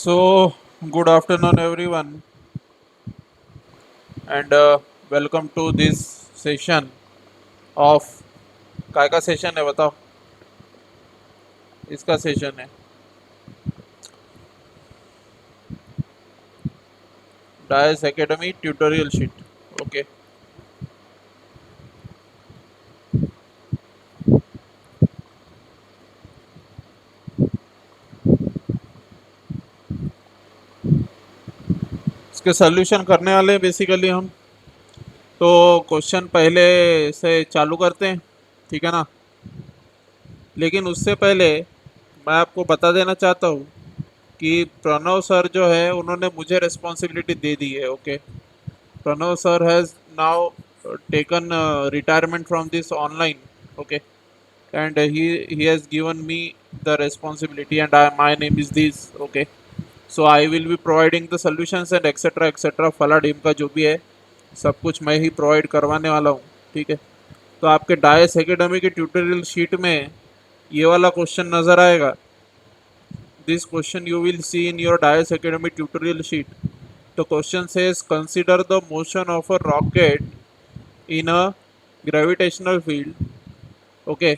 So, good afternoon, everyone, and welcome to this session of काय का session है बताओ। इसका सेशन है डायस एकेडमी ट्यूटोरियल शीट। ओके, इसके सोल्यूशन करने वाले बेसिकली हम। तो क्वेश्चन पहले से चालू करते हैं, ठीक है ना। लेकिन उससे पहले मैं आपको बता देना चाहता हूँ कि प्रणव सर जो है उन्होंने मुझे रिस्पॉन्सिबिलिटी दे दी है। Okay, Pranav sir has now taken retirement from this online. Okay, and he has given me the responsibility, and my name is this. Okay, so I will be providing the solutions and etc etc फला ढीम का जो भी है सब कुछ मैं ही provide करवाने वाला हूँ। ठीक है, तो आपके डायस एकेडमी के ट्यूटोरियल शीट में ये वाला क्वेश्चन नज़र आएगा। This question you will see in your Dice academy tutorial sheet. तो question says consider the motion of a rocket in a gravitational field. Okay,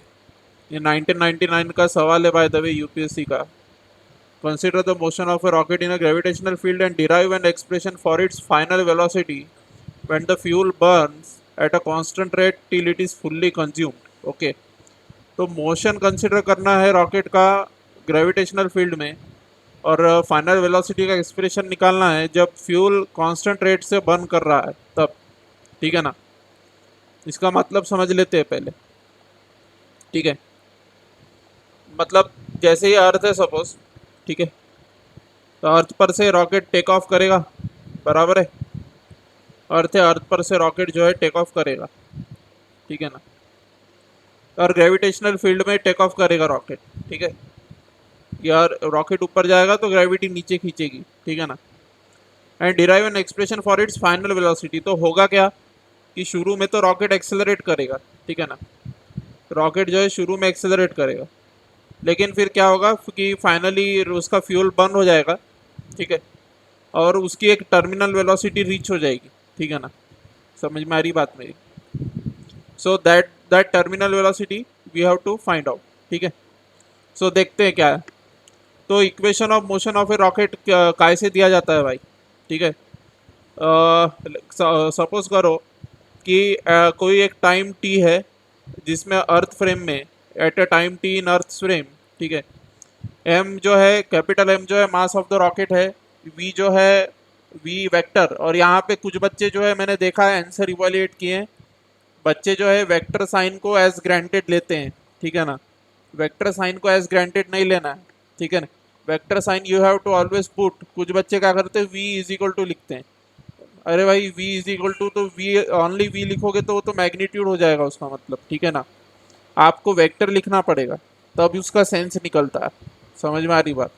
ये 1999 का सवाल है बाय द वे यूपीएससी का। Consider the motion of a rocket in a gravitational field and derive an expression for its final velocity when the fuel Burns at a constant rate till it is fully consumed. Okay, तो motion consider करना है rocket का gravitational field में, और final velocity का expression निकालना है जब फ्यूल कांस्टेंट रेट से बर्न कर रहा है तब। ठीक है ना, इसका मतलब समझ लेते हैं पहले। ठीक है, मतलब जैसे ही अर्थ है सपोज, ठीक है, तो अर्थ पर से रॉकेट टेक ऑफ करेगा, बराबर है। अर्थ है, अर्थ पर से रॉकेट जो है टेक ऑफ करेगा, ठीक है ना। और ग्रेविटेशनल फील्ड में टेक ऑफ करेगा रॉकेट, ठीक है। यार रॉकेट ऊपर जाएगा तो ग्रेविटी नीचे खींचेगी, ठीक है ना। And derive an expression for its final velocity, तो होगा क्या कि शुरू में तो रॉकेट एक्सेलरेट करेगा, ठीक है ना। रॉकेट जो है शुरू में एक्सेलरेट करेगा, लेकिन फिर क्या होगा कि फाइनली उसका फ्यूल बर्न हो जाएगा, ठीक है, और उसकी एक टर्मिनल वेलोसिटी रीच हो जाएगी, ठीक है ना। समझ में आ रही बात मेरी? So that that terminal velocity we have to find out, ठीक है। सो देखते हैं क्या है। तो equation of motion of a rocket कैसे दिया जाता है भाई, ठीक है। सपोज करो कि कोई एक टाइम टी है जिसमें अर्थ फ्रेम में, eight a time t in earth frame, ठीक है, एम जो है, कैपिटल एम जो है मास ऑफ द रॉकेट है, वी जो है वी वेक्टर, और यहाँ पे कुछ बच्चे जो है मैंने देखा है आंसर इवेल्युएट किए हैं, बच्चे जो है वेक्टर साइन को एज ग्रांटेड लेते हैं, ठीक है ना। वेक्टर साइन को एज ग्रांटेड नहीं लेना है, ठीक है ना। Vector sign you have to always put, कुछ बच्चे क्या करते हैं वी इज इक्वल टू लिखते हैं। अरे भाई वी इज इक्वल टू, तो वी ओनली वी लिखोगे तो वो तो मैग्नीट्यूड हो जाएगा उसका मतलब, ठीक है ना। आपको वेक्टर लिखना पड़ेगा तब उसका सेंस निकलता है। समझ में आ रही बात?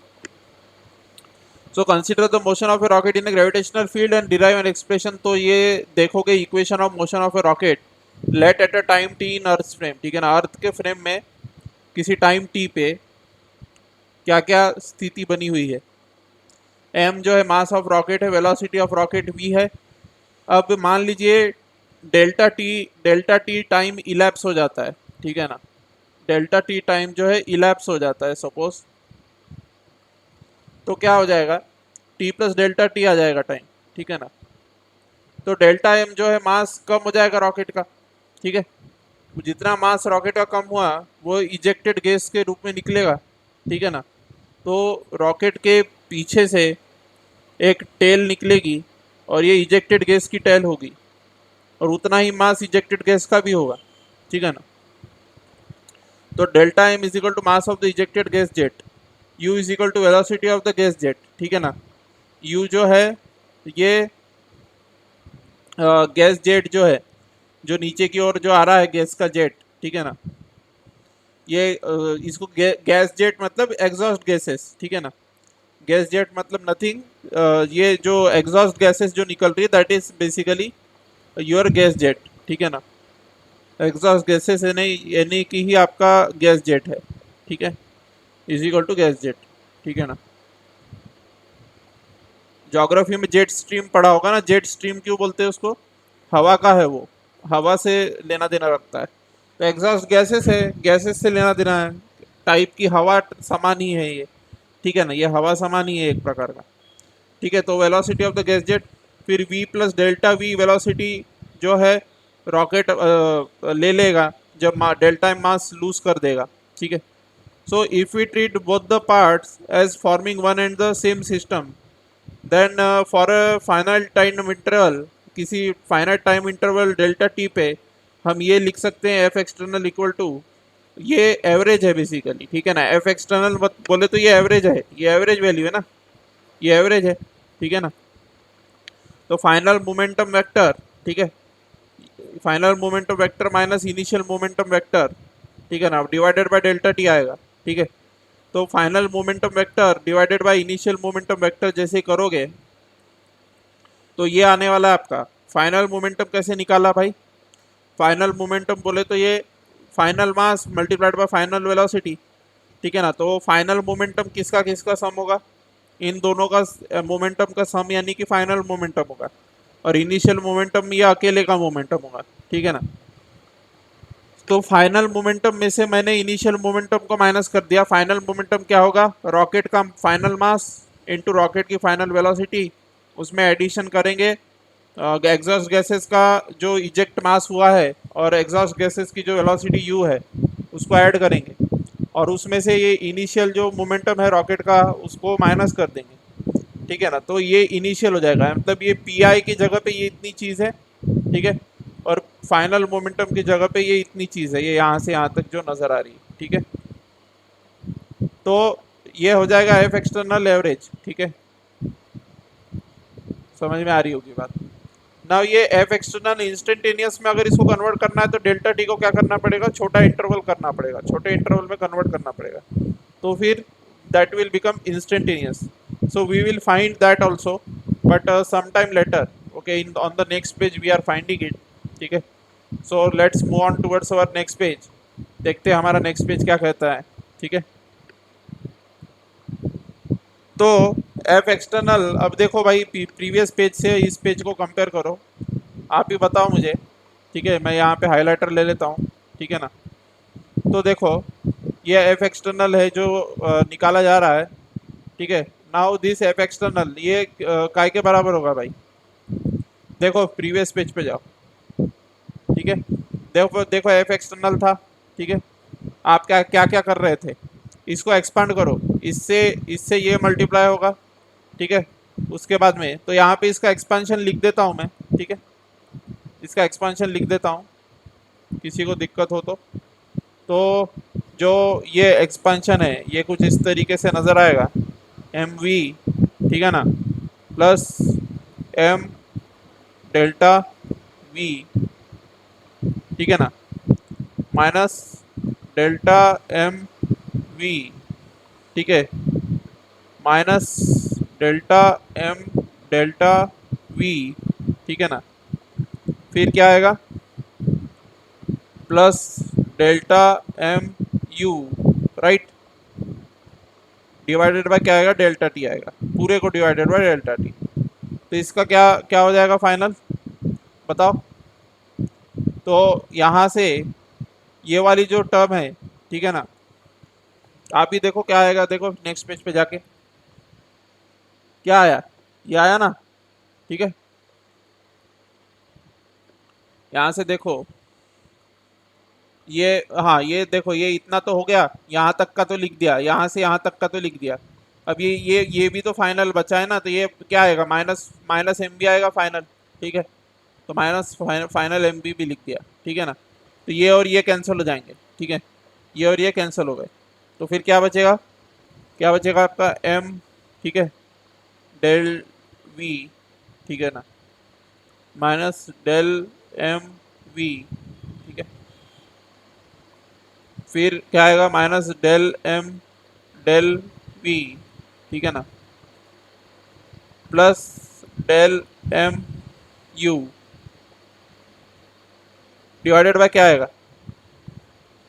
So consider the motion of a rocket in a gravitational field and derive an expression, तो ये देखोगे equation of motion of a rocket let at a time t in earth frame, ठीक है ना। अर्थ के फ्रेम में किसी टाइम टी पे क्या क्या स्थिति बनी हुई है। एम जो है मास ऑफ रॉकेट है, वेलोसिटी ऑफ रॉकेट वी है। अब मान लीजिए डेल्टा टी टाइम इलैप्स हो जाता है, ठीक है ना। डेल्टा टी टाइम जो है इलैप्स हो जाता है सपोज, तो क्या हो जाएगा, टी प्लस डेल्टा टी आ जाएगा टाइम, ठीक है ना। तो डेल्टा एम जो है मास कम हो जाएगा रॉकेट का, ठीक है। जितना मास रॉकेट का कम हुआ वो इजेक्टेड गैस के रूप में निकलेगा, ठीक है ना। तो रॉकेट के पीछे से एक टेल निकलेगी और ये इजेक्टेड गैस की टेल होगी, और उतना ही मास इजेक्टेड गैस का भी होगा, ठीक है ना। तो delta m is equal to mass of the ejected gas jet, u is equal to velocity of the gas jet, ठीक है ना। यू जो है ये गैस जेट जो है, जो नीचे की ओर जो आ रहा है गैस का जेट, ठीक है ना। ये इसको गैस जेट मतलब एग्जॉस्ट गैसेस, ठीक है ना। गैस जेट मतलब नथिंग, ये जो एग्जॉस्ट गैसेस जो निकल रही है that is basically your gas jet, ठीक है ना। एग्जॉस्ट गैसेस यानी कि ही आपका गैस जेट है, ठीक है, is equal to gas jet, ठीक है ना। ज्योग्राफी में जेट स्ट्रीम पढ़ा होगा ना, जेट स्ट्रीम क्यों बोलते हैं उसको? हवा का है वो, हवा से लेना देना रखता है। तो एग्जॉस्ट गैसेस है, गैसेस से लेना देना है, टाइप की हवा समान ही है ये, ठीक है ना, ये हवा समान ही है एक प्रकार का, ठीक है। तो velocity of the gas jet, फिर v plus delta we velocity जो है रॉकेट ले लेगा जब डेल्टा एम मास लूज कर देगा, ठीक है। So if we treat both the parts as forming one and the same system, then for a final time interval, किसी finite time interval delta T पे हम ये लिख सकते हैं एफ एक्सटर्नल इक्वल टू, ये एवरेज है बेसिकली, ठीक है ना। एफ एक्सटर्नल बोले तो ये एवरेज है, ये एवरेज वैल्यू है ना, ये एवरेज है, ठीक है ना। तो फाइनल मोमेंटम वेक्टर, ठीक है, final momentum vector minus initial momentum vector, ठीक है ना, डिवाइडेड बाय डेल्टा टी आएगा, ठीक है। तो final momentum vector divided by initial momentum vector जैसे करोगे तो ये आने वाला है आपका। फाइनल मोमेंटम कैसे निकाला भाई? फाइनल मोमेंटम बोले तो ये final mass multiplied by final velocity, ठीक है ना। तो फाइनल मोमेंटम किसका किसका सम होगा? इन दोनों का मोमेंटम का सम, यानी कि फाइनल मोमेंटम होगा, और इनिशियल मोमेंटम ये अकेले का मोमेंटम होगा, ठीक है ना। तो फाइनल मोमेंटम में से मैंने इनिशियल मोमेंटम को माइनस कर दिया, फाइनल मोमेंटम क्या होगा? रॉकेट का फाइनल मास इनटू रॉकेट की फाइनल वेलोसिटी, उसमें एडिशन करेंगे एग्जॉस्ट गैसेस का जो इजेक्ट मास हुआ है और एग्जॉस्ट गैसेस की जो वेलोसिटी यू है उसको ऐड करेंगे, और उसमें से ये इनिशियल जो मोमेंटम है रॉकेट का उसको माइनस कर देंगे, ठीक है ना। तो ये इनिशियल हो जाएगा, मतलब ये पी आई की जगह पे ये इतनी चीज़ है, ठीक है, और फाइनल मोमेंटम की जगह पे ये इतनी चीज़ है, ये यहाँ से यहाँ तक जो नज़र आ रही है, ठीक है। तो ये हो जाएगा एफ एक्सटर्नल एवरेज, ठीक है, समझ में आ रही होगी बात। ना ये एफ एक्सटर्नल इंस्टेंटेनियस में अगर इसको कन्वर्ट करना है तो डेल्टा टी को क्या करना पड़ेगा? छोटा इंटरवल करना पड़ेगा, छोटे इंटरवल में कन्वर्ट करना पड़ेगा, तो फिर that will become instantaneous. So we will find that also, but sometime later, okay, on the next page we are finding it, ठीक है। So let's move on towards our next page, देखते हैं हमारा next page क्या कहता है, ठीक है। तो एफ एक्सटर्नल, अब देखो भाई प्रीवियस पेज से इस पेज को कंपेयर करो, आप ही बताओ मुझे, ठीक है। मैं यहाँ पे हाइलाइटर ले लेता हूँ, ठीक है ना। तो देखो ये एफ एक्सटर्नल है जो निकाला जा रहा है, ठीक है। नाउ दिस एफ एक्सटर्नल ये काय के बराबर होगा भाई? देखो प्रीवियस पेज पे जाओ, ठीक है। देखो देखो एफ एक्सटर्नल था, ठीक है। आप क्या क्या क्या कर रहे थे? इसको एक्सपांड करो, इससे इससे ये मल्टीप्लाई होगा, ठीक है। उसके बाद में तो यहाँ पे इसका एक्सपांशन लिख देता हूँ मैं, ठीक है, इसका एक्सपांशन लिख देता हूँ, किसी को दिक्कत हो तो जो ये एक्सपांशन है ये कुछ इस तरीके से नज़र आएगा, एम वी, ठीक है ना, प्लस एम डेल्टा वी, ठीक है ना, माइनस डेल्टा एम वी, ठीक है, minus delta m delta v, ठीक है ना, फिर क्या आएगा? Plus delta m u, right, divided by क्या आएगा? डेल्टा टी आएगा, पूरे को डिवाइडेड बाय डेल्टा टी। तो इसका क्या क्या हो जाएगा फाइनल, बताओ। तो यहाँ से ये वाली जो टर्म है, ठीक है ना, आप ही देखो क्या आएगा, देखो नेक्स्ट पेज पे जाके क्या आया, ये आया ना, ठीक है। यहाँ से देखो ये, हाँ ये देखो ये इतना तो हो गया, यहाँ तक का तो लिख दिया, यहाँ से यहाँ तक का तो लिख दिया। अब ये भी तो फाइनल बचा है ना, तो ये क्या आएगा? माइनस माइनस एम बी आएगा फाइनल, ठीक है। तो माइनस फाइनल एम बी भी लिख दिया, ठीक है ना। तो ये और ये कैंसिल हो जाएंगे, ठीक है, ये और ये कैंसिल हो गए, तो फिर क्या बचेगा? क्या बचेगा आपका? एम, ठीक है, डेल वी, ठीक है ना, माइनस डेल एम वी, ठीक है, फिर क्या आएगा? Minus del m del v, ठीक है ना, plus del m u, divided by क्या आएगा?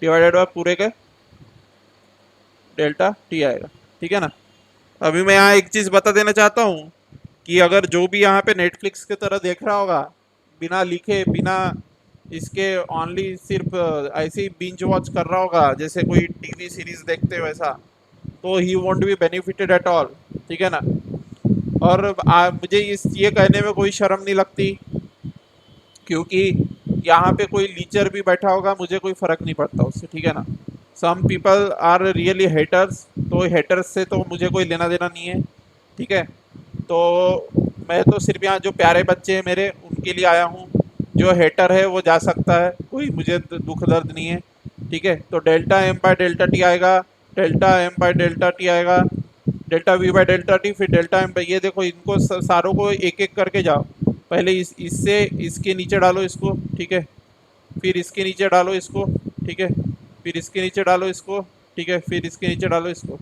डिवाइडेड बाय पूरे के डेल्टा टी आएगा, ठीक है ना। अभी मैं यहाँ एक चीज़ बता देना चाहता हूँ कि अगर जो भी यहाँ पे नेटफ्लिक्स की तरह देख रहा होगा, बिना लिखे, बिना इसके, ओनली सिर्फ ऐसे ही बिंज वॉच कर रहा होगा जैसे कोई टीवी सीरीज देखते वैसा, तो ही won't be benefited at all. ठीक है ना। और मुझे इस ये कहने में कोई शर्म नहीं लगती, क्योंकि यहाँ पे कोई लीचर भी बैठा होगा, मुझे कोई फर्क नहीं पड़ता उससे। ठीक है ना। Some people are really haters, तो हेटर्स से तो मुझे कोई लेना देना नहीं है। ठीक है। तो मैं तो सिर्फ यहाँ जो प्यारे बच्चे हैं मेरे, उनके लिए आया हूँ। जो हेटर है वो जा सकता है, कोई मुझे दुख दर्द नहीं है। ठीक है। तो delta M by delta T आएगा, delta M by delta T आएगा, delta we by delta T, फिर डेल्टा एम बाई, ये देखो इनको सारों को एक एक करके जाओ। पहले इससे इसके नीचे डालो इसको। ठीक है। फिर इसके नीचे डालो इसको। ठीक है। फिर इसके नीचे डालो इसको। ठीक है। फिर इसके नीचे डालो इसको।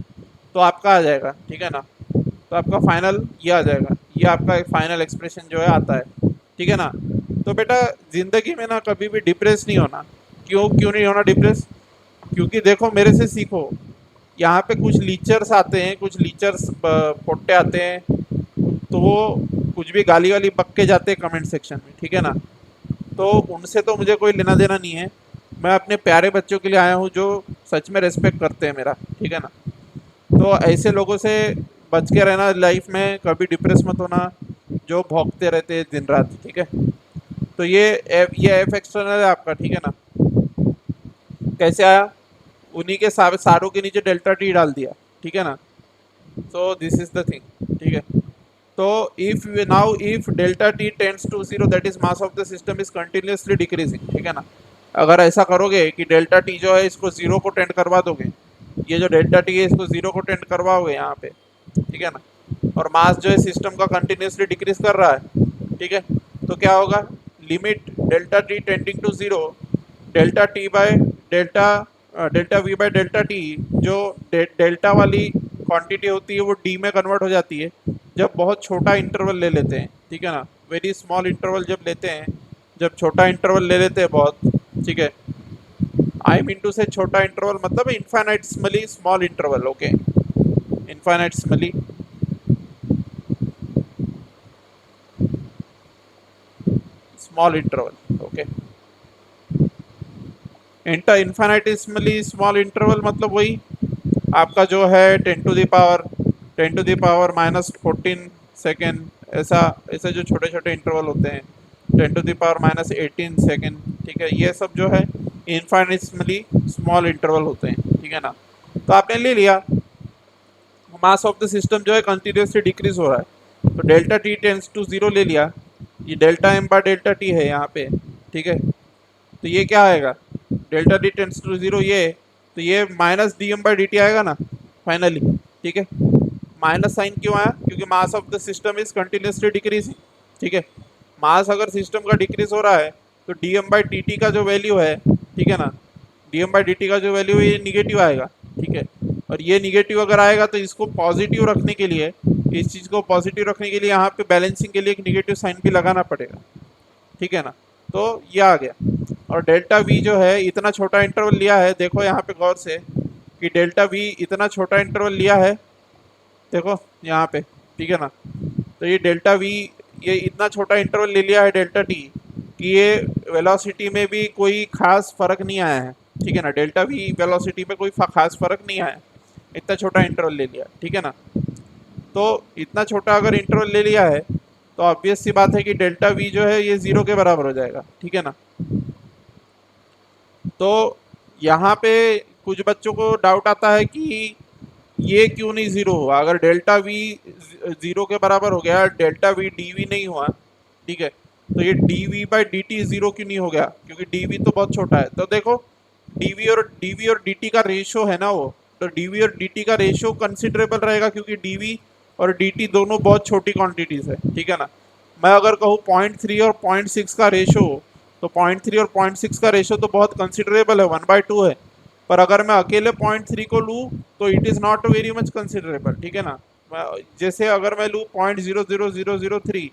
तो आपका आ जाएगा। ठीक है ना। तो आपका फाइनल ये आ जाएगा, ये आपका फाइनल एक्सप्रेशन जो है आता है। ठीक है ना। तो बेटा जिंदगी में ना कभी भी डिप्रेस नहीं होना। क्यों क्यों नहीं होना डिप्रेस? क्योंकि देखो मेरे से सीखो, यहाँ पे कुछ लीचर्स आते हैं, कुछ लीचर्स पोट्टे आते हैं, तो वो कुछ भी गाली वाली बक के जाते हैं कमेंट सेक्शन में। ठीक है ना। तो उनसे तो मुझे कोई लेना देना नहीं है। मैं अपने प्यारे बच्चों के लिए आया हूँ जो सच में रेस्पेक्ट करते हैं मेरा। ठीक है ना। तो ऐसे लोगों से बच के रहना लाइफ में, कभी डिप्रेस मत होना, जो भौंकते रहते हैं दिन रात। ठीक है। तो ये एफ एक्सटर्नल है आपका। ठीक है ना। कैसे आया? उन्हीं के सारों के नीचे डेल्टा टी डाल दिया। ठीक है ना। So this is the thing. ठीक है। तो if now if delta t tends to zero, that is mass of the system is continuously decreasing. ठीक है ना। अगर ऐसा करोगे कि डेल्टा टी जो है इसको जीरो को टेंड करवा दोगे, ये जो डेल्टा टी है इसको जीरो को टेंड करवाओगे यहाँ पे। ठीक है ना। और मास जो है सिस्टम का कंटिन्यूसली डिक्रीज कर रहा है। ठीक है। तो क्या होगा? Limit delta t tending to zero, delta t by delta delta we by delta t, जो डेल्टा वाली क्वांटिटी होती है वो डी में कन्वर्ट हो जाती है जब बहुत छोटा इंटरवल ले लेते हैं। ठीक है ना। वेरी स्मॉल इंटरवल जब लेते हैं, जब छोटा इंटरवल ले लेते हैं बहुत। ठीक है। आई मीन टू से छोटा इंटरवल मतलब infinitesimally small interval. Okay. Infinitesimally small interval. Okay. Infinitesimally small interval मतलब वही आपका जो है 10 to the power -14 सेकेंड, ऐसा ऐसे जो छोटे छोटे इंटरवल होते हैं, 10 to the power -18 सेकेंड। ठीक है। ये सब जो है इनफाइनिटली स्मॉल इंटरवल होते हैं। ठीक है ना। तो आपने ले लिया मास ऑफ द सिस्टम जो है कंटिन्यूसली डिक्रीज हो रहा है, तो delta t tends to zero ले लिया। ये delta M by delta t है यहाँ पे। ठीक है। तो ये क्या आएगा? Delta t tends to zero, ये तो ये minus d m by d t आएगा ना फाइनली। ठीक है। माइनस साइन क्यों आया? क्योंकि मास of the system is continuously decreasing. ठीक है। मास अगर सिस्टम का डिक्रीज हो रहा है तो d m by d t का जो वैल्यू है, ठीक है ना, d m by d t का जो वैल्यू है ये निगेटिव आएगा। ठीक है। और ये निगेटिव अगर आएगा तो इसको पॉजिटिव रखने के लिए, इस चीज़ को पॉजिटिव रखने के लिए यहाँ पे बैलेंसिंग के लिए एक निगेटिव साइन भी लगाना पड़ेगा। ठीक है ना। तो ये आ गया। और डेल्टा वी जो है इतना छोटा इंटरवल लिया है, देखो यहाँ पे गौर से कि डेल्टा वी इतना छोटा इंटरवल लिया है, देखो यहाँ पे। ठीक है ना। तो ये डेल्टा वी, ये इतना छोटा इंटरवल ले लिया है डेल्टा टी कि ये वेलोसिटी में भी कोई खास फर्क नहीं आया है। ठीक है ना। डेल्टा वी वेलोसिटी में कोई खास फर्क नहीं आया, इतना छोटा इंटरवल ले लिया। ठीक है ना। तो इतना छोटा अगर इंटरवल ले लिया है तो ऑब्वियस सी बात है कि डेल्टा वी जो है ये जीरो के बराबर हो जाएगा। ठीक है ना। तो यहाँ पे कुछ बच्चों को डाउट आता है कि ये क्यों नहीं जीरो हुआ? अगर डेल्टा वी जीरो के बराबर हो गया, डेल्टा वी डी वी नहीं हुआ, ठीक है, तो ये d v by d t zero क्यों नहीं हो गया? क्योंकि डी वी तो बहुत छोटा है। तो देखो डी वी और डी टी का रेशो है ना वो, तो डी वी और डी टी का रेशो कंसिडरेबल रहेगा क्योंकि डी वी और डी टी दोनों बहुत छोटी क्वांटिटीज है। ठीक है ना। मैं अगर कहूँ 0.3 और 0.6 का रेशो, तो 0.3 और 0.6 का रेशो तो बहुत कंसिडरेबल है, 1/2 है। पर अगर मैं अकेले 0.3 को लूँ तो it is not very much considerable. ठीक है ना। जैसे अगर मैं लूँ 0.00003,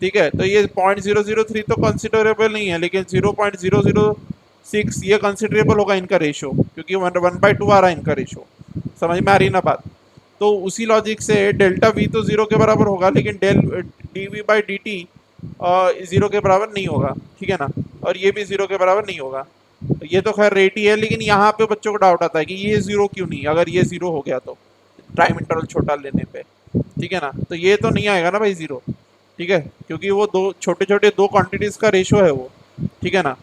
ठीक है, तो ये 0.003 तो कंसिडरेबल नहीं है, लेकिन 0.006 ये कंसिडरेबल होगा इनका रेशो, क्योंकि 1/2 आ रहा है इनका रेशो। समझ में आ रही ना बात? तो उसी लॉजिक से डेल्टा वी तो जीरो के बराबर होगा, लेकिन del d v by d t zero के बराबर नहीं होगा, ठीक है ना। और ये भी जीरो के बराबर नहीं होगा। ये तो खैर रेट ही है, लेकिन यहाँ पे बच्चों को डाउट आता है कि ये जीरो क्यों नहीं, अगर ये जीरो हो गया तो टाइम इंटरवल छोटा लेने पे, ठीक है ना। तो ये तो नहीं आएगा ना भाई जीरो, ठीक है, क्योंकि वो दो छोटे छोटे दो क्वांटिटीज का रेशो है वो, ठीक है ना।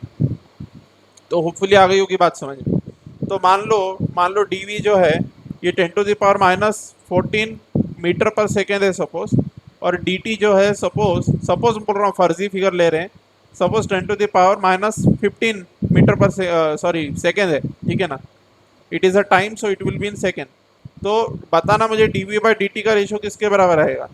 तो होपफुली आ गई होगी बात समझ में। तो मान लो डीवी जो है ये 10⁻⁻14 मीटर पर सेकेंड है सपोज, और dt जो है सपोज सपोज बोल रहा हूँ, फर्जी फिगर ले रहे हैं, सपोज 10⁻⁻15 मीटर पर सॉरी सेकेंड है, ठीक है ना। It is a time so it will be in second. तो बताना मुझे डीवी बाई डी टी का रेशो किसके बराबर आएगा।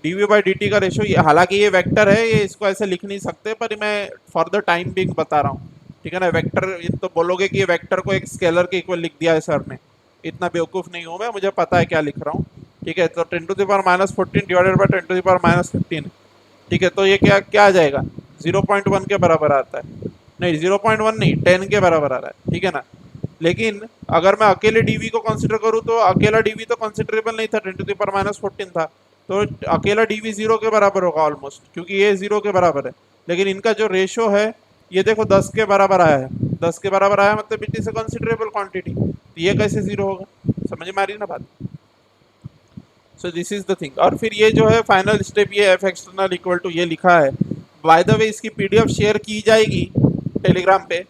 डीवी बाई डी टी का रेशो, ये हालांकि ये वेक्टर है, ये इसको ऐसे लिख नहीं सकते, पर मैं फॉर द टाइम बिंग बता रहा हूँ, ठीक है ना। वेक्टर तो बोलोगे कि ये वेक्टर को एक स्केलर के इक्वल लिख दिया है सर ने, इतना बेवकूफ़ नहीं हूँ मैं, मुझे पता है क्या लिख रहा हूँ, ठीक है। तो 10⁻⁻14 डिवाइडेड बाई 10⁻⁻15, ठीक है। तो ये क्या क्या आ जाएगा, 0.1 के बराबर आता है, नहीं 0.1 नहीं 10 के बराबर आ रहा है, ठीक है ना। लेकिन अगर मैं अकेले डीवी को कंसिडर करूँ तो अकेला डीवी तो कंसिडरेबल नहीं था, 10⁻⁻14 था, तो अकेला डीवी जीरो के बराबर होगा ऑलमोस्ट, क्योंकि ये जीरो के बराबर है। लेकिन इनका जो रेशो है ये देखो 10 के बराबर आया है, 10 के बराबर आया मतलब it is a considerable quantity, तो ये कैसे जीरो होगा, समझ में आ रही है ना बात। सो दिस इज द थिंग। और फिर ये जो है फाइनल स्टेप, ये एफ एक्सटर्नल इक्वल टू ये लिखा है। बाय द वे इसकी पीडीएफ शेयर की जाएगी टेलीग्राम पे,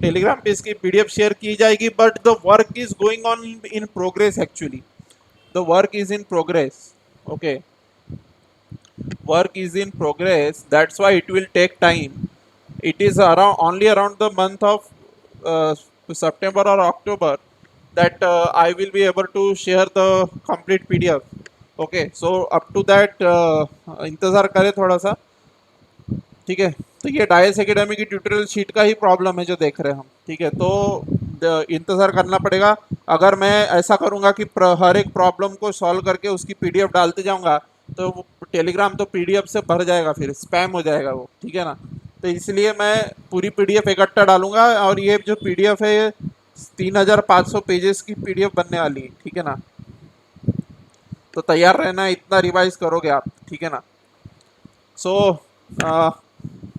टेलीग्राम पे इसकी पीडीएफ शेयर की जाएगी, but the work is going on in progress actually, the work is in progress, okay, work is in progress, that's why it will take time. It is around only around the month of uh, September or October that I will be able to share the complete PDF, okay। so up to that इंतज़ार करें थोड़ा सा, ठीक है। तो ये DISE academy की tutorial sheet का ही प्रॉब्लम है जो देख रहे हैं हम, ठीक है। तो इंतज़ार करना पड़ेगा। अगर मैं ऐसा करूँगा कि हर एक प्रॉब्लम को सॉल्व करके उसकी पीडीएफ डालते जाऊँगा, तो टेलीग्राम तो पीडीएफ से भर जाएगा, फिर स्पैम हो जाएगा वो, ठीक है ना। तो इसलिए मैं पूरी पीडीएफ इकट्ठा डालूंगा, और ये जो पीडीएफ है ये 3500 पेजेस की पीडीएफ बनने वाली है, ठीक है ना। तो तैयार रहना, इतना रिवाइज करोगे आप, ठीक है ना। सो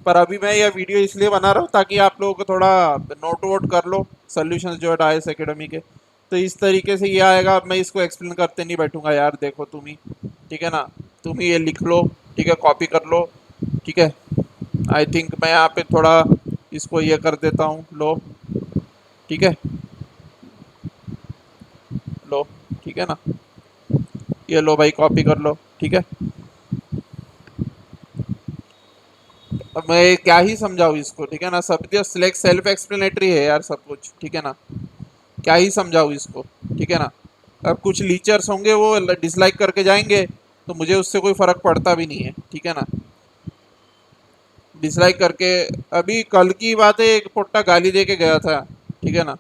पर अभी मैं यह वीडियो इसलिए बना रहा हूँ ताकि आप लोगों को थोड़ा नोट वोट कर लो सोल्यूशन जो है डायस एकेडमी के। तो इस तरीके से ये आएगा, मैं इसको एक्सप्लेन करते नहीं बैठूंगा यार, देखो तुम ही, ठीक है ना, तुम ही ये लिख लो, ठीक है, कॉपी कर लो, ठीक है। आई थिंक मैं यहाँ पे थोड़ा इसको ये कर देता हूँ, लो, ठीक है, लो, ठीक है ना, ये लो भाई कॉपी कर लो, ठीक है। अब मैं क्या ही समझाऊँ इसको, ठीक है ना, सब जो सिलेक्ट सेल्फ एक्सप्लेनेटरी है यार सब कुछ, ठीक है ना, क्या ही समझाऊँ इसको, ठीक है ना। अब कुछ लीचर्स होंगे वो डिसलाइक करके जाएंगे, तो मुझे उससे कोई फ़र्क पड़ता भी नहीं है, ठीक है ना। डिसलाइक करके, अभी कल की बात है, एक पोट्टा गाली दे के गया था, ठीक है ना।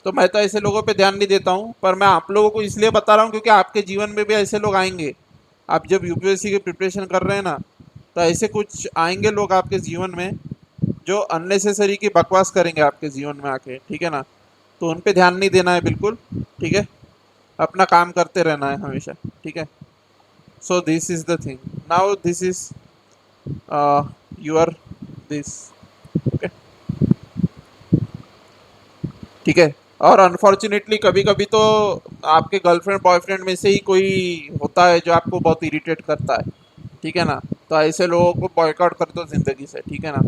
तो मैं तो ऐसे लोगों पे ध्यान नहीं देता हूँ, पर मैं आप लोगों को इसलिए बता रहा हूँ क्योंकि आपके जीवन में भी ऐसे लोग आएंगे। आप जब यूपीएससी की प्रिपरेशन कर रहे हैं ना, तो ऐसे कुछ आएंगे लोग आपके जीवन में जो अननेसेसरी की बकवास करेंगे आपके जीवन में आके, ठीक है ना। तो उन पे ध्यान नहीं देना है बिल्कुल, ठीक है, अपना काम करते रहना है हमेशा, ठीक है। So this is the thing, now this is your this, okay, ठीक है। और अनफॉर्चुनेटली कभी कभी तो आपके गर्लफ्रेंड बॉयफ्रेंड में से ही कोई होता है जो आपको बहुत इरिटेट करता है, ठीक है ना। तो ऐसे लोगों को बॉयकॉट कर दो ज़िंदगी से, ठीक है ना।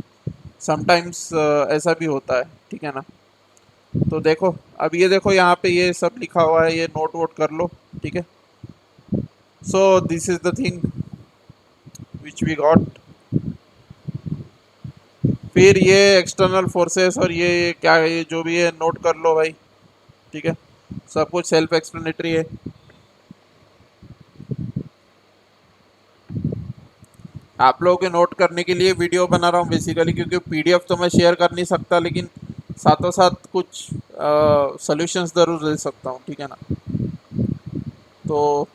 समटाइम्स ऐसा भी होता है, ठीक है ना। तो देखो, अब ये देखो यहाँ पे ये सब लिखा हुआ है, ये नोट वोट कर लो, ठीक है। So this is the thing which we got. फिर ये एक्सटर्नल फोर्सेस और ये क्या है, ये जो भी है नोट कर लो भाई, ठीक है, सब कुछ सेल्फ एक्सप्लेनेटरी है। आप लोगों के नोट करने के लिए वीडियो बना रहा हूँ बेसिकली, क्योंकि पीडीएफ तो मैं शेयर कर नहीं सकता, लेकिन साथों साथ कुछ सॉल्यूशंस ज़रूर दे सकता हूँ, ठीक है ना। तो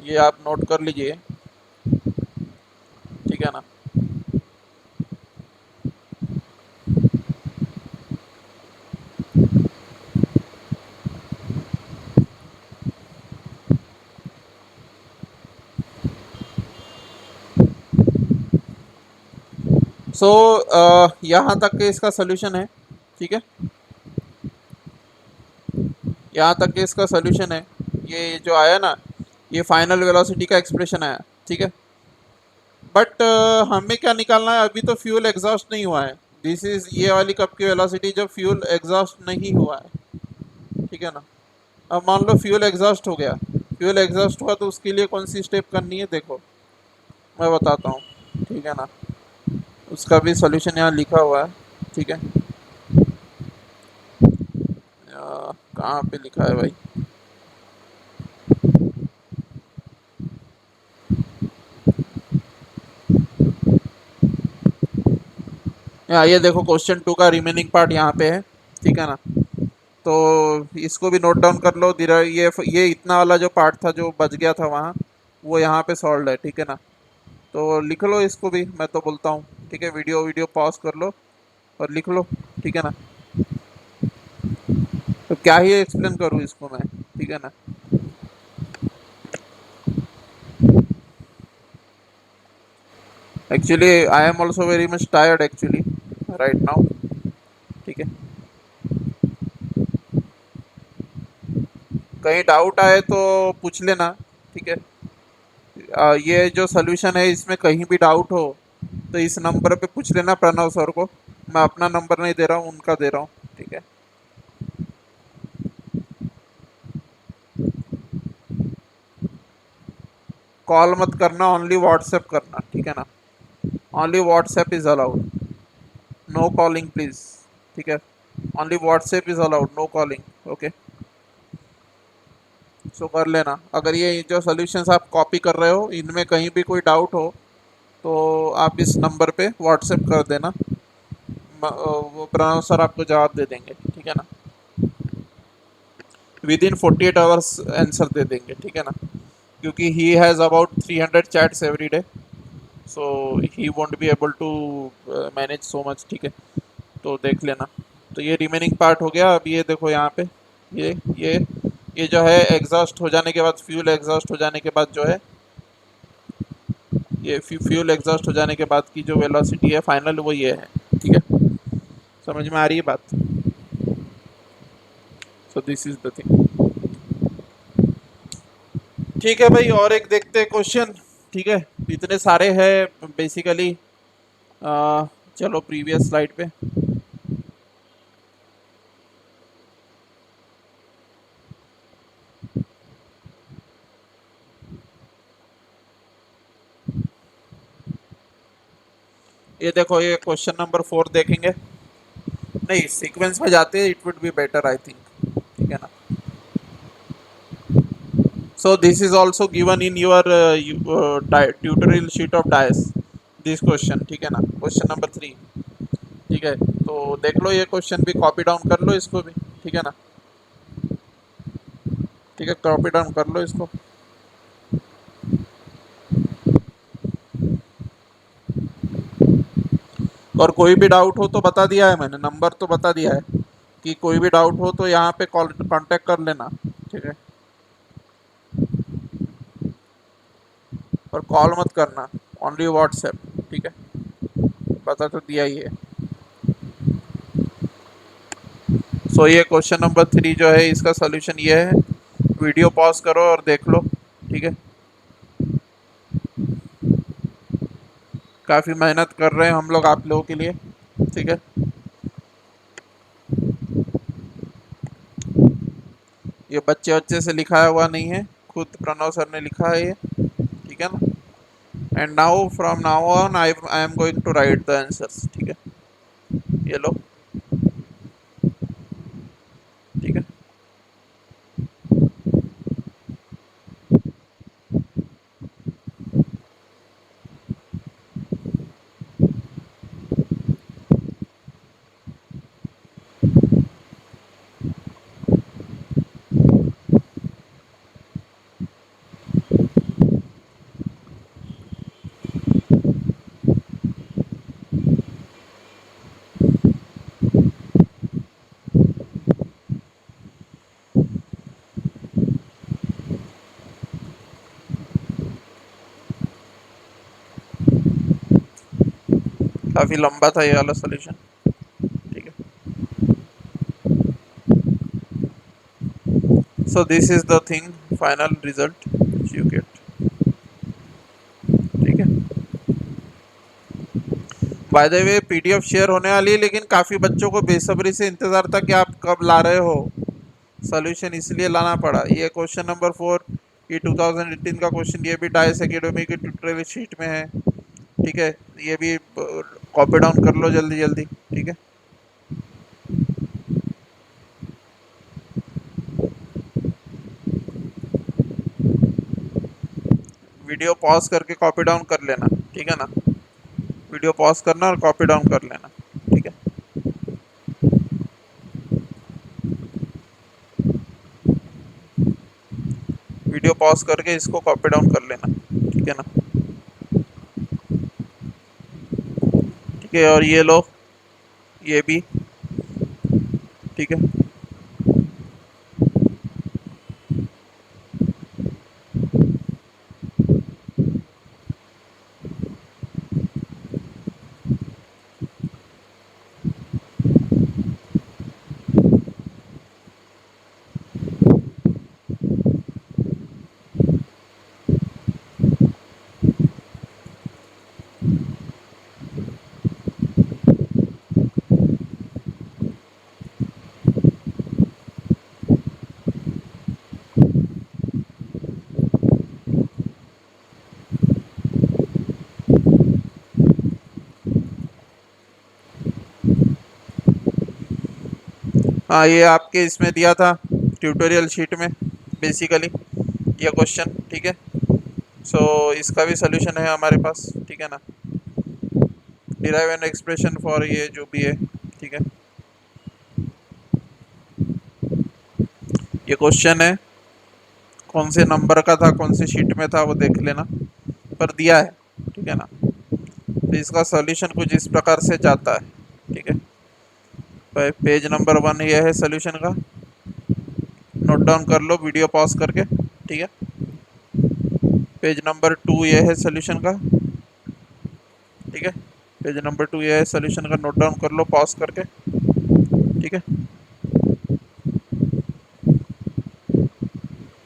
ये आप नोट कर लीजिए, ठीक है ना। सो यहाँ तक के इसका सोल्यूशन है, ठीक है, यहाँ तक के इसका सोल्यूशन है। ये जो आया ना, ये फाइनल वेलोसिटी का एक्सप्रेशन आया, ठीक है। बट हमें क्या निकालना है, अभी तो फ्यूल एग्जॉस्ट नहीं हुआ है। दिस इज ये वाली कप की वेलोसिटी जब फ्यूल एग्जॉस्ट नहीं हुआ है, ठीक है ना। अब मान लो फ्यूल एग्जॉस्ट हो गया, फ्यूल एग्जॉस्ट हुआ तो उसके लिए कौन सी स्टेप करनी है, देखो मैं बताता हूँ, ठीक है ना। उसका भी सोल्यूशन यहाँ लिखा हुआ है, ठीक है। कहाँ पे लिखा है भाई, ये देखो क्वेश्चन 2 का रिमेनिंग पार्ट यहाँ पे है, ठीक है ना। तो इसको भी नोट डाउन कर लो। ये इतना वाला जो पार्ट था जो बच गया था वहाँ, वो यहाँ पे सॉल्व है, ठीक है ना। तो लिख लो इसको भी, मैं तो बोलता हूँ, ठीक है। वीडियो वीडियो पॉज कर लो और लिख लो, ठीक है ना। तो क्या ही एक्सप्लेन करूँ इसको मैं, ठीक है ना। Actually I am also very much tired actually right now, ठीक है। कहीं डाउट आए तो पूछ लेना, ठीक है। ये जो सोल्यूशन है इसमें कहीं भी डाउट हो तो इस नंबर पे पूछ लेना प्रणव सर को। मैं अपना नंबर नहीं दे रहा हूँ, उनका दे रहा हूँ, ठीक है। कॉल मत करना, ओनली व्हाट्सएप करना, ठीक है ना। Only WhatsApp is allowed, no calling please, ठीक है। Only WhatsApp is allowed, no calling, okay. So कर लेना। अगर ये जो सोल्यूशंस आप कॉपी कर रहे हो इनमें कहीं भी कोई डाउट हो तो आप इस नंबर पे व्हाट्सएप कर देना। वो प्रणव सर आपको जवाब दे देंगे, ठीक है ना। विद इन 48 आवर्स आंसर दे देंगे, ठीक है ना। क्योंकि he has about 300 chats every day, so he won't be able to manage so much, ठीक है। तो देख लेना। तो ये रिमेनिंग पार्ट हो गया। अब ये देखो यहाँ पे, ये ये ये जो है एग्जॉस्ट हो जाने के बाद, फ्यूल एग्जॉस्ट हो जाने के बाद जो है, ये फ्यूल एग्जॉस्ट हो जाने के बाद की जो वेलोसिटी है फाइनल, वो ये है, ठीक है। समझ में आ रही है बात। सो दिस इज द थिंग, ठीक है भाई। और एक देखते हैं क्वेश्चन, ठीक है। इतने सारे हैं बेसिकली। चलो प्रीवियस स्लाइड पे। ये देखो, ये क्वेश्चन नंबर 4 देखेंगे। नहीं, सीक्वेंस में जाते हैं, it would be better I think, ठीक है ना। So this is also given in your tutorial sheet of डायस, दिस क्वेश्चन, ठीक है ना। क्वेश्चन नंबर 3, ठीक है। तो देख लो ये क्वेश्चन भी, कॉपी डाउन कर लो इसको भी, ठीक है ना। ठीक है, कॉपी डाउन कर लो इसको। और कोई भी डाउट हो तो बता दिया है मैंने, नंबर तो बता दिया है कि कोई भी डाउट हो तो यहाँ पे कॉल कांटेक्ट कर लेना, ठीक है। और कॉल मत करना, ओनली व्हाट्सएप, ठीक है। बता तो दिया ही है। सो ये क्वेश्चन नंबर 3 जो है इसका सोल्यूशन ये है। वीडियो पॉज करो और देख लो, ठीक है। काफ़ी मेहनत कर रहे हैं हम लोग आप लोगों के लिए, ठीक है। ये बच्चे बच्चे से लिखाया हुआ नहीं है, खुद प्रणव सर ने लिखा है ये, ठीक है ना। And now from now on I am going to write the answers, ठीक है। ये लो, ठीक है। काफ़ी लंबा था ये वाला सोल्यूशन। ठीक है, so this is the thing, final result you get. ठीक है, by the way PDF share होने वाली है, लेकिन काफ़ी बच्चों को बेसब्री से इंतज़ार था कि आप कब ला रहे हो सोल्यूशन, इसलिए लाना पड़ा। ये क्वेश्चन नंबर 4, ये 2018 का क्वेश्चन, ये भी डाइस एकेडमी की ट्यूटोरियल शीट में है। ठीक है, ये भी कॉपी डाउन कर लो जल्दी जल्दी। ठीक है, वीडियो पॉज करके कॉपी डाउन कर लेना। ठीक है ना, वीडियो पॉज करना और कॉपी डाउन कर लेना। ठीक है, वीडियो पॉज करके इसको कॉपी डाउन कर लेना। ठीक है ना, ठीक है, और ये लो, ये भी। ठीक है, हाँ ये आपके इसमें दिया था ट्यूटोरियल शीट में बेसिकली ये क्वेश्चन। ठीक है, सो इसका भी सोल्यूशन है हमारे पास। ठीक है ना, डिराइव एन एक्सप्रेशन फॉर ये जो भी है। ठीक है, ये क्वेश्चन है, कौन से नंबर का था, कौन से शीट में था वो देख लेना, पर दिया है। ठीक है ना, तो इसका सॉल्यूशन कुछ इस प्रकार से जाता है। ठीक है, पेज नंबर 1 ये है सोल्यूशन का, नोट डाउन कर लो वीडियो पॉज करके। ठीक है, पेज नंबर 2 ये है सोल्यूशन का। ठीक है, पेज नंबर 2 ये है सोल्यूशन का, नोट डाउन कर लो पॉज करके। ठीक है,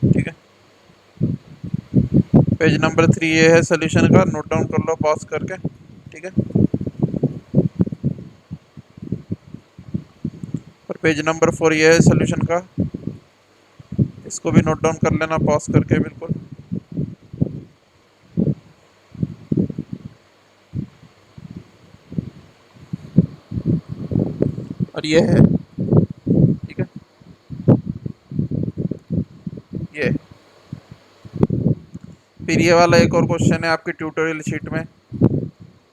ठीक है, पेज नंबर 3 ये है सोल्यूशन का, नोट डाउन कर लो पॉज करके। ठीक है, और पेज नंबर 4 ये है सोल्यूशन का, इसको भी नोट डाउन कर लेना पॉज करके बिल्कुल। और ये है। ठीक है, ये फिर ये वाला एक और क्वेश्चन है आपकी ट्यूटोरियल शीट में,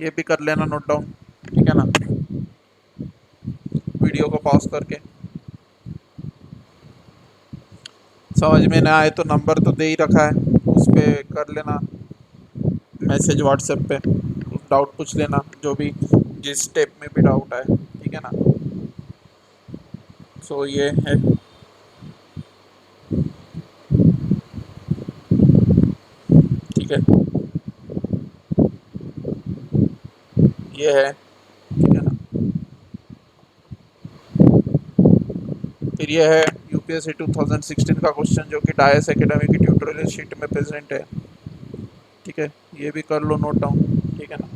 ये भी कर लेना नोट डाउन। ठीक है ना, वीडियो को पॉज करके। समझ में ना आए तो नंबर तो दे ही रखा है, उस पर कर लेना मैसेज व्हाट्सएप पे, डाउट पूछ लेना जो भी, जिस स्टेप में भी डाउट आए। ठीक है ना, सो ये है। ठीक है, ये है। ठीक है ना, फिर ये है यूपीएससी 2016 का क्वेश्चन जो कि डायस एकेडमी की ट्यूटोरियल शीट में प्रेजेंट है। ठीक है, ये भी कर लो नोट डाउन। ठीक है ना,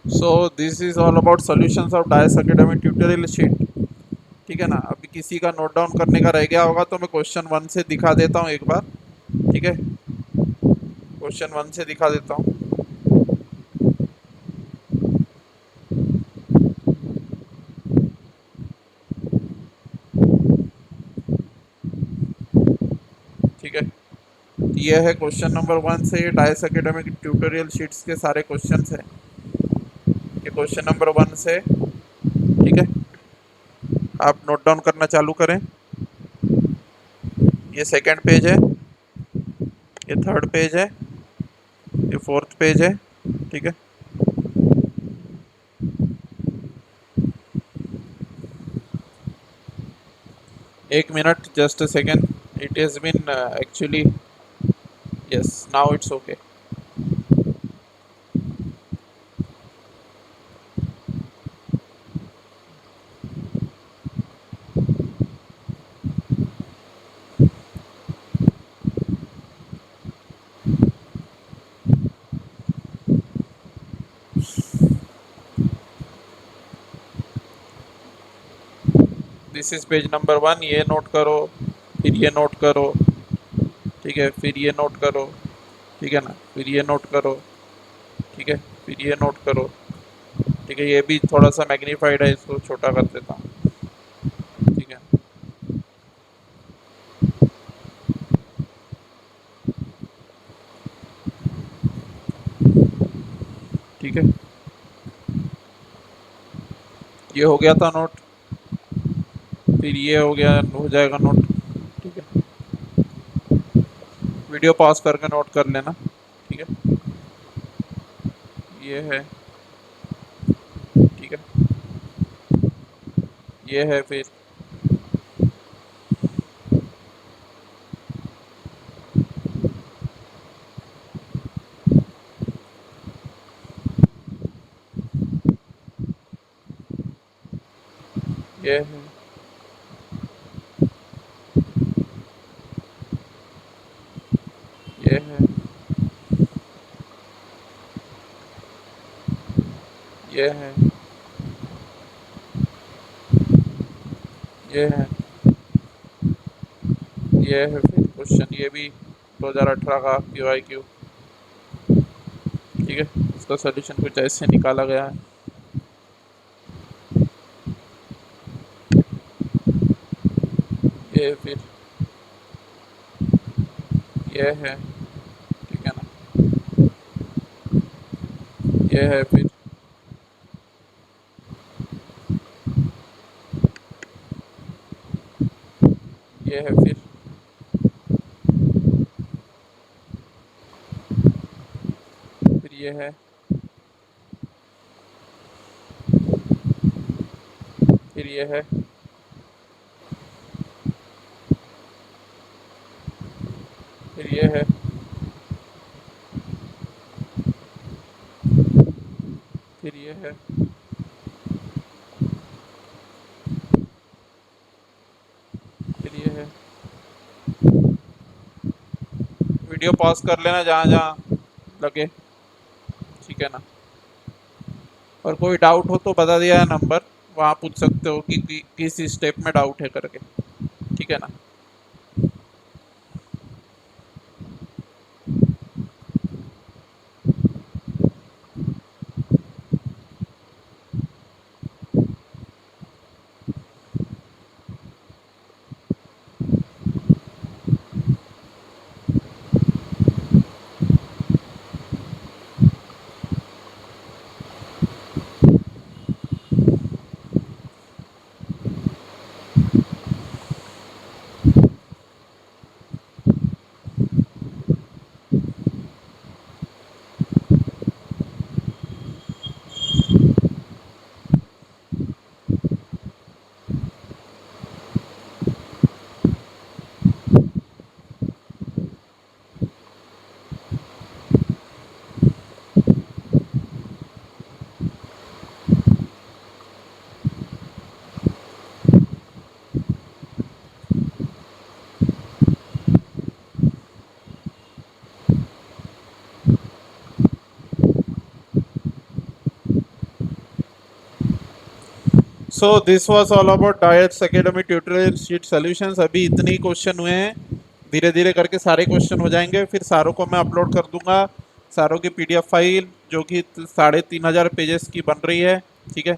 so this is all about solutions of डायस एकेडमी ट्यूटोरियल शीट। ठीक है ना, अभी किसी का नोट डाउन करने का रह गया होगा तो मैं क्वेश्चन 1 से दिखा देता हूँ एक बार। ठीक है, क्वेश्चन 1 से दिखा देता हूँ। ठीक है, ये है क्वेश्चन नंबर 1 से, ये डायस एकेडमी की ट्यूटोरियल शीट्स के सारे क्वेश्चंस हैं। ये क्वेश्चन नंबर 1 से। ठीक है, आप नोट डाउन करना चालू करें। ये सेकंड पेज है, ये थर्ड पेज है, ये 4th पेज है, ठीक है। एक minute, just a second, it has been actually, yes now it's okay. This is page number 1, ये नोट करो, फिर ये नोट करो, ठीक है, फिर ये नोट करो, ठीक है ना, फिर ये नोट करो, ठीक है, फिर ये नोट करो, ठीक है। ये भी थोड़ा सा मैग्नीफाइड है, इसको छोटा कर देता हूँ, ठीक है, ठीक है। ये हो गया था नोट, फिर ये हो गया, हो जाएगा नोट, ठीक है। वीडियो पॉज करके नोट कर लेना, ठीक है। ये है, ठीक है, ये है, फिर ये है, ये है, ये है, ये है, ये है, फिर क्वेश्चन ये भी 2018 का QIQ, ठीक है। इसका सोल्यूशन कुछ ऐसे निकाला गया है, ये फिर ये है, ठीक है ना, ये है, ये है, फिर ये है, फिर ये है, फिर ये है, फिर ये है, फिर ये है। वीडियो पॉज कर लेना जहाँ जहाँ लगे, ठीक है ना। और कोई डाउट हो तो बता दिया है नंबर, वहाँ पूछ सकते हो कि किस स्टेप में डाउट है करके, ठीक है ना। So this was all about diets academy tutorial sheet solutions. अभी इतने ही क्वेश्चन हुए हैं, धीरे धीरे करके सारे क्वेश्चन हो जाएंगे, फिर सारों को मैं अपलोड कर दूंगा, सारों की PDF फाइल जो कि 3,500 पेजेस की बन रही है, ठीक है।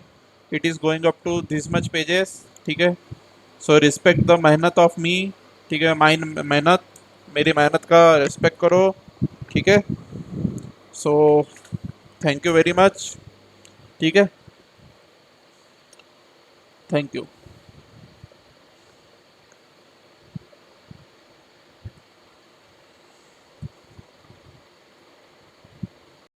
It is going up to this much pages, ठीक है। सो रिस्पेक्ट द मेहनत ऑफ मी, ठीक है, माइन मेहनत, मेरी मेहनत का रिस्पेक्ट करो, ठीक है। So thank you very much, ठीक है, थैंक यू।